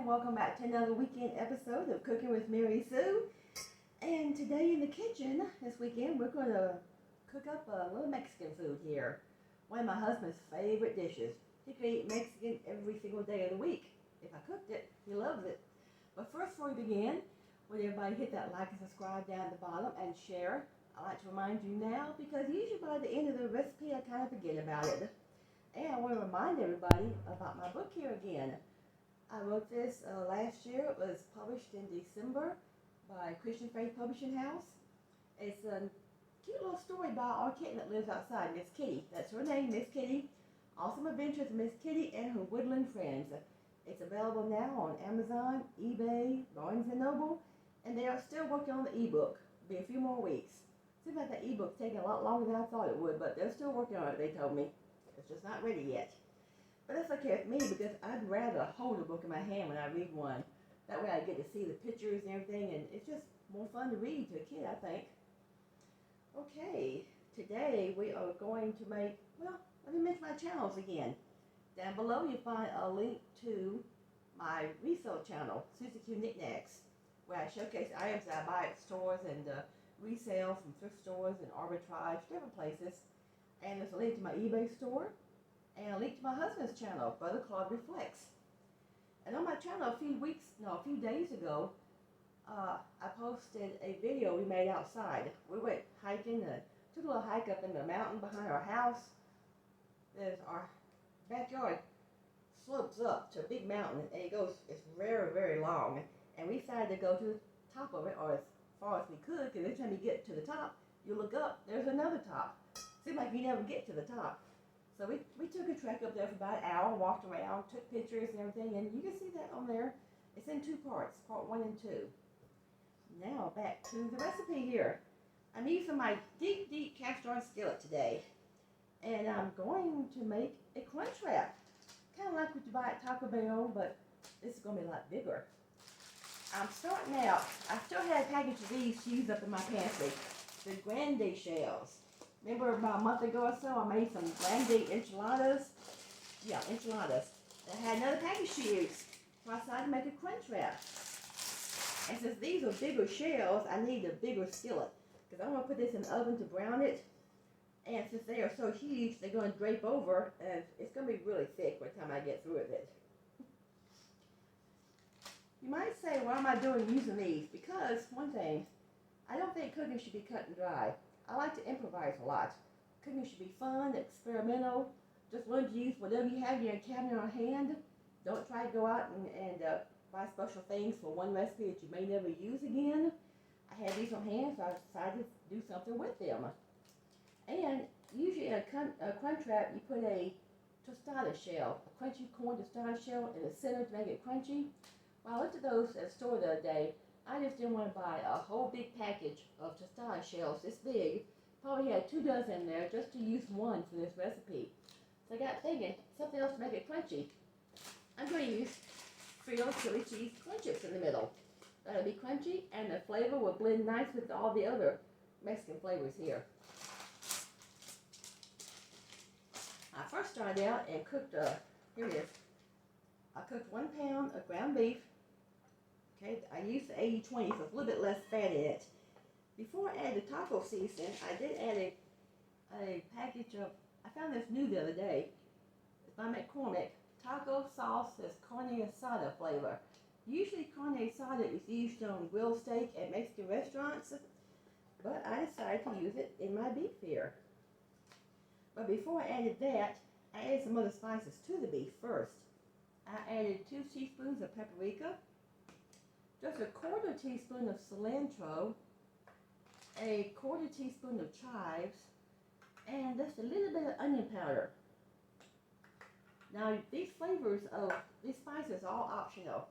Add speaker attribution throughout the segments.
Speaker 1: and welcome back to another weekend episode of Cooking with Mary Sue. And today in the kitchen, this weekend, we're going to cook up a little Mexican food here. One of my husband's favorite dishes. He could eat Mexican every single day of the week. If I cooked it, he loves it. But first, before we begin, would everybody hit that like and subscribe down at the bottom and share? I like to remind you now because usually by the end of the recipe, I kind of forget about it. And I want to remind everybody about my book here again. I wrote this last year. It was published in December by Christian Faith Publishing House. It's a cute little story about our kitten that lives outside, Miss Kitty. That's her name, Miss Kitty. Awesome Adventures of Miss Kitty and Her Woodland Friends. It's available now on Amazon, eBay, Barnes & Noble, and they are still working on the ebook. It'll be a few more weeks. Seems like the ebook's taking a lot longer than I thought it would, but they're still working on it, they told me. It's just not ready yet. But that's okay with me because I'd rather hold a book in my hand when I read one. That way I get to see the pictures and everything, and it's just more fun to read to a kid, I think. Okay, today we are going to make, well, let me mention my channels again. Down below you find a link to my resale channel, Susie Q Knickknacks, where I showcase items that I buy at stores and resale from thrift stores and arbitrage, different places. And there's a link to my eBay store and a link to my husband's channel, Brother Claude Reflects. And on my channel a few days ago, I posted a video we made outside. We went hiking, took a little hike up in the mountain behind our house. There's our backyard slopes up to a big mountain, and it's very, very long. And we decided to go to the top of it, or as far as we could, because every time you get to the top, you look up, there's another top. Seemed like you never get to the top. So we took a trek up there for about an hour, walked around, took pictures and everything, and you can see that on there. It's in two parts, part 1 and 2. Now back to the recipe here. I'm using my deep, deep cast iron skillet today. And I'm going to make a Crunchwrap. Kind of like what you buy at Taco Bell, but this is going to be a lot bigger. I'm starting out, I still had a package of these used up in my pantry. The Grande shells. Remember about a month ago or so, I made some Grande enchiladas. Yeah, enchiladas. I had another package to use, so I decided to make a Crunchwrap. And since these are bigger shells, I need a bigger skillet, because I'm going to put this in the oven to brown it. And since they are so huge, they're going to drape over, and it's going to be really thick by the time I get through with it. You might say, why am I using these? Because, one thing, I don't think cooking should be cut and dry. I like to improvise a lot. Cooking should be fun, experimental. Just learn to use whatever you have in your cabinet on hand. Don't try to go out and buy special things for one recipe that you may never use again. I had these on hand, so I decided to do something with them. And usually in a Crunchwrap, you put a tostada shell, a crunchy corn tostada shell in the center to make it crunchy. When I looked at those at the store the other day, I just didn't want to buy a whole big package of tostada shells this big. Probably had 2 dozen in there just to use one for this recipe. So I got thinking, something else to make it crunchy. I'm going to use Frito chili cheese crunch chips in the middle. That'll be crunchy, and the flavor will blend nice with all the other Mexican flavors here. I first started out and cooked, here it is. I cooked 1 pound of ground beef. Okay, I used the 80-20, so it's a little bit less fat in it. Before I added the taco seasoning, I did add a package of, I found this new the other day. It's by McCormick. Taco sauce that's carne asada flavor. Usually carne asada is used on grilled steak at Mexican restaurants, but I decided to use it in my beef here. But before I added that, I added some other spices to the beef first. I added 2 teaspoons of paprika, just a 1/4 teaspoon of cilantro, a 1/4 teaspoon of chives, and just a little bit of onion powder. Now, these flavors of these spices are all optional.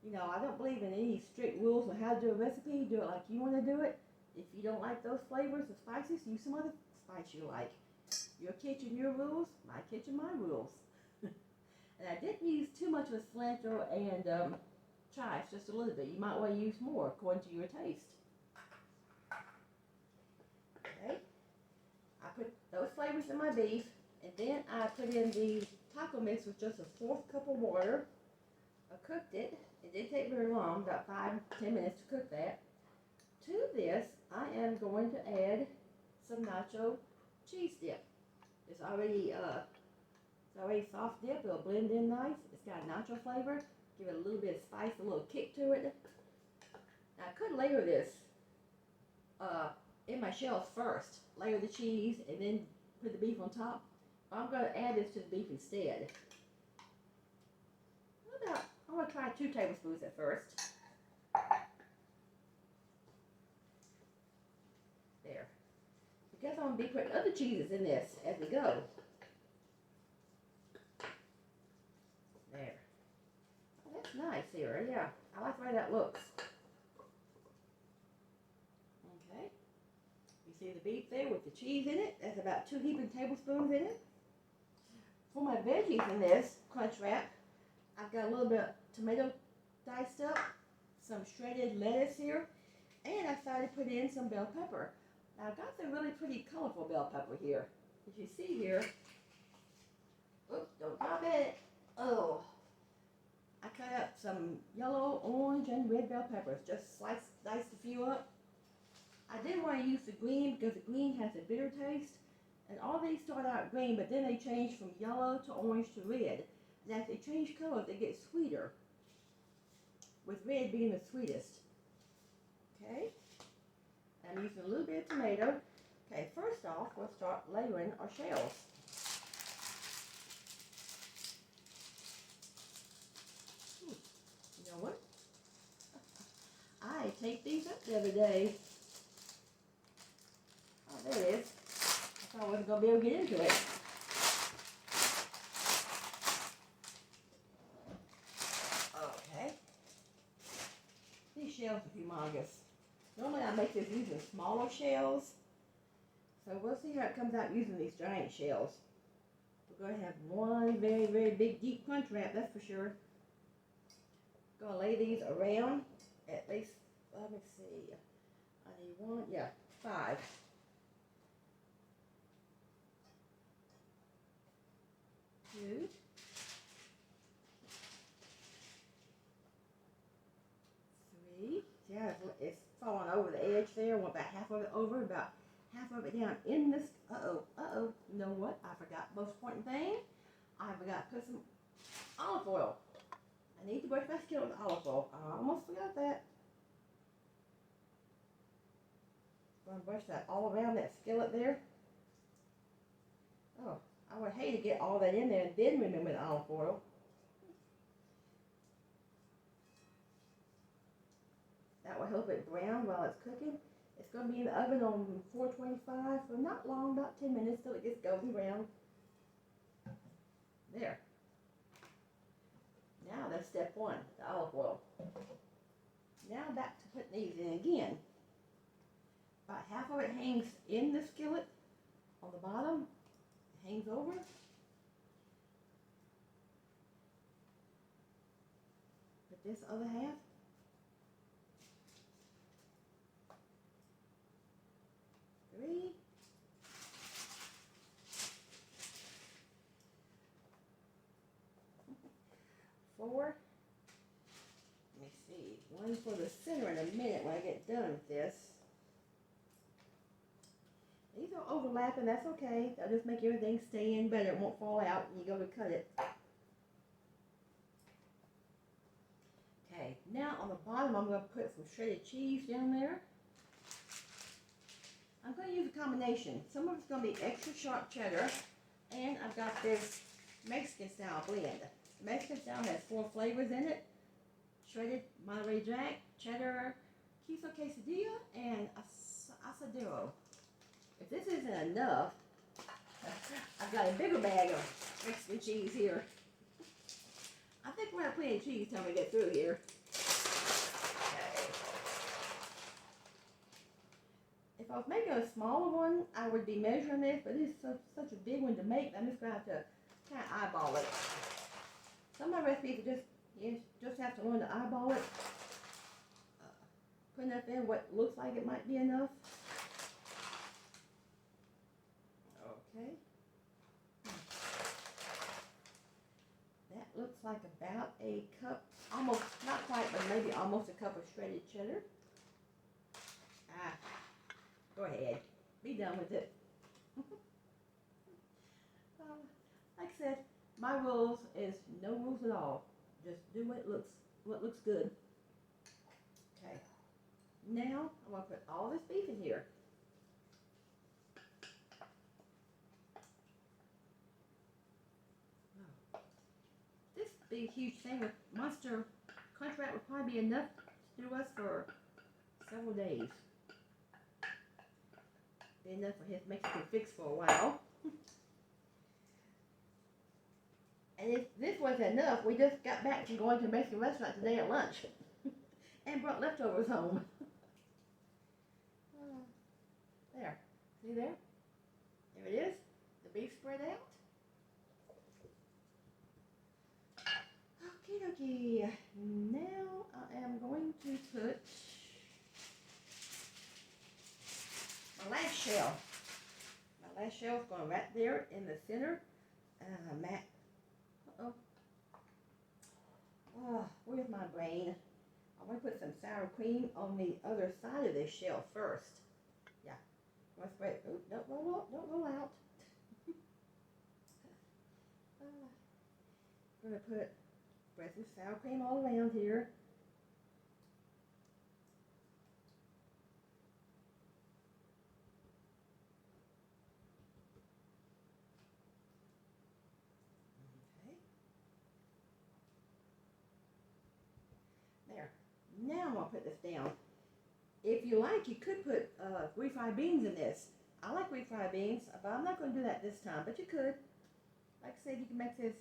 Speaker 1: You know, I don't believe in any strict rules on how to do a recipe. Do it like you want to do it. If you don't like those flavors of spices, use some other spice you like. Your kitchen, your rules. My kitchen, my rules. And I didn't use too much of cilantro and chives, just a little bit. You might want to use more according to your taste. Okay. I put those flavors in my beef, and then I put in the taco mix with just a 1/4 cup of water, I cooked it. It didn't take very long, about 5-10 minutes to cook that. To this, I am going to add some nacho cheese dip. It's already soft dip. It'll blend in nice. It's got nacho flavor. Give it a little bit of spice, a little kick to it. Now I could layer this in my shells first. Layer the cheese and then put the beef on top. I'm going to add this to the beef instead. I'm going to try 2 tablespoons at first. There. Because I'm going to be putting other cheeses in this as we go. There. Oh, that's nice here. Yeah, I like the way that looks. Okay. You see the beef there with the cheese in it? That's about 2 heaping tablespoons in it. For my veggies in this Crunchwrap, I've got a little bit of tomato diced up, some shredded lettuce here, and I started to put in some bell pepper. Now I've got the really pretty colorful bell pepper here. As you see here, oops, don't drop it. Oh, I cut up some yellow, orange, and red bell peppers. Just diced a few up. I didn't want to use the green because the green has a bitter taste. And all these start out green, but then they change from yellow to orange to red. And as they change colors, they get sweeter, with red being the sweetest. Okay, I'm using a little bit of tomato. Okay, first off, we'll start layering our shells. You know what? I taped these up the other day. Oh, there it is. I thought I wasn't going to be able to get into it. Shells are humongous. Normally I make this using smaller shells. So we'll see how it comes out using these giant shells. We're going to have one very, very big deep Crunchwrap, that's for sure. Going to lay these around at least, let me see. I need 5. Two. Yeah, it's falling over the edge there. I want about half of it over, about half of it down in this. You know what? I forgot the most important thing. I forgot to put some olive oil. I need to brush my skillet with olive oil. I almost forgot that. I'm going to brush that all around that skillet there. Oh, I would hate to get all that in there and then remember the olive oil. That will help it brown while it's cooking. It's going to be in the oven on 425 for not long, about 10 minutes till it gets golden brown. There. Now that's step 1, the olive oil. Now back to putting these in again. About half of it hangs in the skillet on the bottom. It hangs over. Put this other half. Three. 4. Let me see. 1 for the center in a minute when I get done with this. These are overlapping, that's okay. That'll just make everything stay in better. It won't fall out when you go to cut it. Okay, now on the bottom I'm going to put some shredded cheese down there. I'm going to use a combination. Some of it's going to be extra sharp cheddar, and I've got this Mexican style blend. The Mexican style has 4 flavors in it: shredded Monterey Jack, cheddar, queso quesadilla, and asadero. If this isn't enough, I've got a bigger bag of Mexican cheese here. I think we're going to have plenty of cheese till we get through here. If I was making a smaller one, I would be measuring this, but this is such a big one to make, I'm just going to have to kind of eyeball it. Some of my recipes are you just have to learn to eyeball it. Put enough in what looks like it might be enough. Okay. That looks like about a cup, almost, not quite, but maybe almost a cup of shredded cheddar. Go ahead. Be done with it. Like I said, my rules is no rules at all. Just do what looks good. Okay. Now I'm gonna put all this beef in here. This big huge thing with monster Crunchwrap would probably be enough to do us for several days. Be enough for his Mexican fix for a while. And if this wasn't enough, we just got back from going to a Mexican restaurant today at lunch and brought leftovers home. There. See there? There it is. The beef spread out. Okie dokie. Now I am going to put my last shell. My last shell is going right there in the center. Where's my brain? I'm going to put some sour cream on the other side of this shell first. Yeah. I'm going to spread. Oh, don't roll out. Don't roll out. I'm going to spread some sour cream all around here. Now I'm going to put this down. If you like, you could put refried beans in this. I like refried beans, but I'm not going to do that this time, but you could. Like I said, you can make this,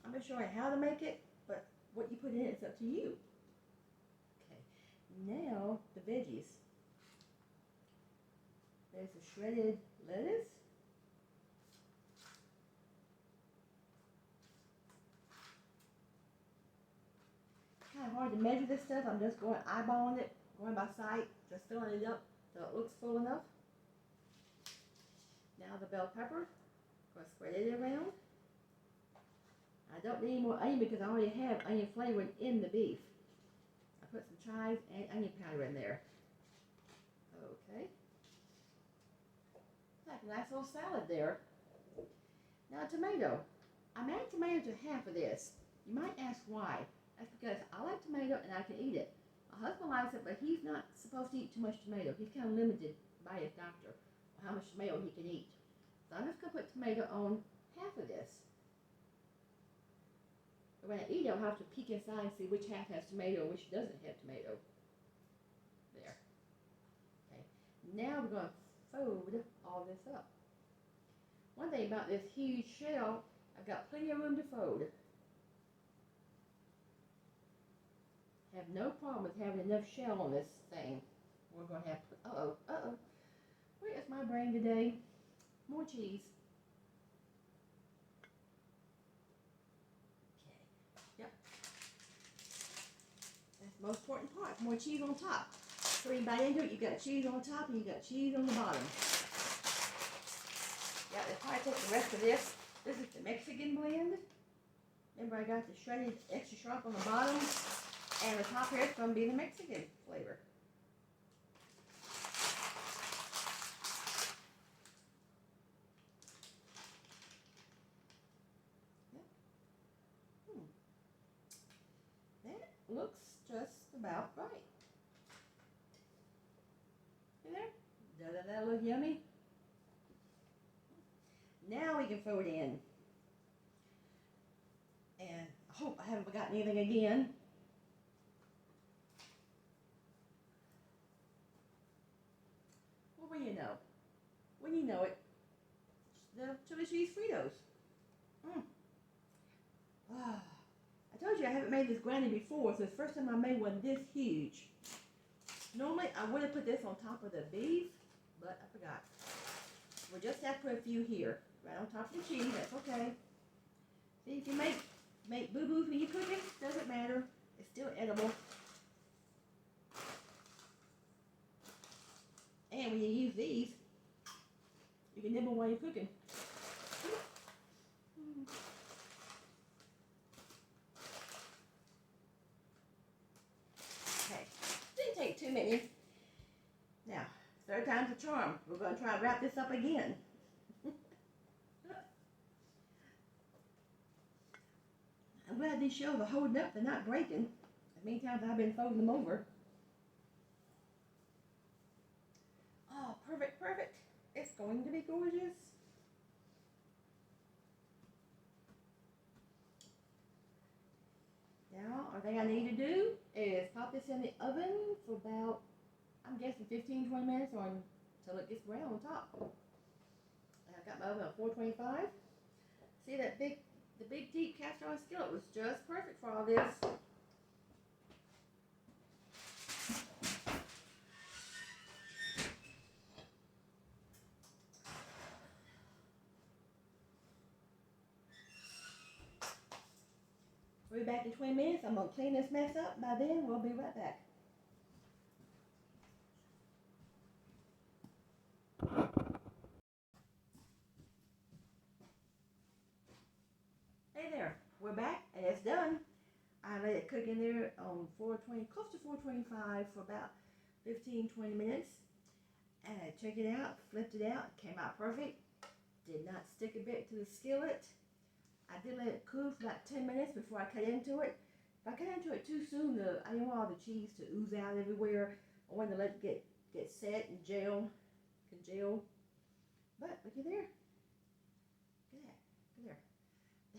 Speaker 1: I'm not sure how to make it, but what you put in it's up to you. Okay, now the veggies. There's a shredded lettuce. Kind of hard to measure this stuff. I'm just going eyeballing it, going by sight, just filling it up so it looks full enough. Now the bell pepper, I'm going to spread it around. I don't need any more onion because I already have onion flavoring in the beef. I put some chives and onion powder in there. Okay. Like a nice little salad there. Now a tomato. I'm adding tomato to half of this. You might ask why. That's because I like tomato and I can eat it. My husband likes it, but he's not supposed to eat too much tomato. He's kind of limited by his doctor on how much tomato he can eat. So I'm just going to put tomato on half of this. But when I eat it, I'll have to peek inside and see which half has tomato and which doesn't have tomato. There. Okay. Now we're going to fold all this up. One thing about this huge shell, I've got plenty of room to fold. Have no problem with having enough shell on this thing. We're going to have, where is my brain today? More cheese. Okay, yep. That's the most important part, more cheese on top. So when you bite into it, you got cheese on top and you got cheese on the bottom. Yeah, they'll probably take the rest of this. This is the Mexican blend. Remember I got the shredded extra sharp on the bottom. And the top here is going to be the Mexican flavor. Yep. That looks just about right. See there? Doesn't that look yummy? Now we can throw it in. And I hope I haven't forgotten anything again. Well, when you know it, the chili cheese Fritos. I told you I haven't made this GRANDE before, so it's the first time I made one this huge. Normally, I would have put this on top of the beef, but I forgot. We'll just have to put a few here, right on top of the cheese. That's okay. See, if you make boo-boos when you cook it, doesn't matter. It's still edible. And when you use these, you can nibble while you're cooking. menu. Now, third time's a charm. We're going to try to wrap this up again. I'm glad these shells are holding up. They're not breaking. As many times I've been folding them over. Oh, perfect, perfect. It's going to be gorgeous. Now, the thing I need to do is pop this in the oven for about, I'm guessing 15-20 minutes or until it gets brown on top. I've got my oven at 425. See that the big deep cast iron skillet was just perfect for all this. We'll be back in 20 minutes. I'm going to clean this mess up. By then, we'll be right back. Hey there, we're back and it's done. I let it cook in there on 420, close to 425 for about 15-20 minutes. And I checked it out, flipped it out, came out perfect. Did not stick a bit to the skillet. I did let it cool for about 10 minutes before I cut into it. If I cut into it too soon, I didn't want all the cheese to ooze out everywhere. I wanted to let it get set and congeal. But look at there. Look at that. Look there.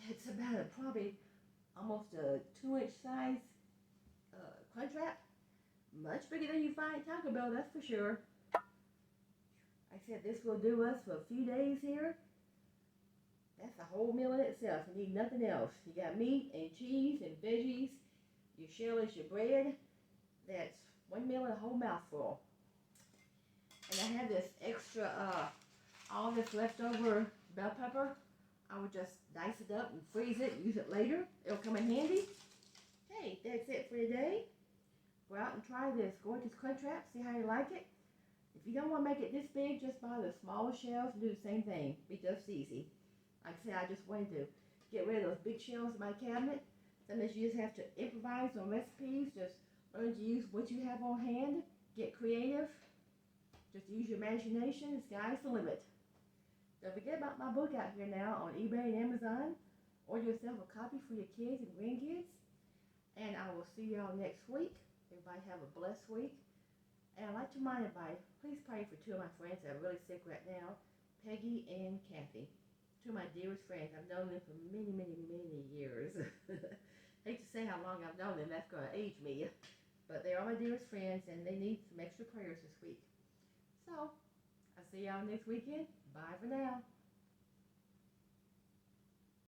Speaker 1: It's about probably almost a 2-inch size Crunchwrap. Much bigger than you find at Taco Bell, that's for sure. I said this will do us for a few days here. That's a whole meal in itself. You need nothing else. You got meat and cheese and veggies. Your shell is your bread. That's one meal and a whole mouthful. And I have this extra, all this leftover bell pepper. I would just dice it up and freeze it and use it later. It'll come in handy. Hey, that's it for today. Go out and try this gorgeous Crunchwrap. See how you like it. If you don't want to make it this big, just buy the smaller shells and do the same thing. Be just easy. Like I said, I just wanted to get rid of those big shells in my cabinet. Sometimes you just have to improvise on recipes. Just learn to use what you have on hand. Get creative. Just use your imagination. The sky's the limit. Don't forget about my book out here now on eBay and Amazon. Order yourself a copy for your kids and grandkids. And I will see y'all next week. Everybody have a blessed week. And I'd like to remind everybody, please pray for two of my friends that are really sick right now, Peggy and Kathy. Two of my dearest friends. I've known them for many, many, many years. Hate to say how long I've known them. That's going to age me. But they are my dearest friends, and they need some extra prayers this week. So, I'll see y'all next weekend. Bye for now.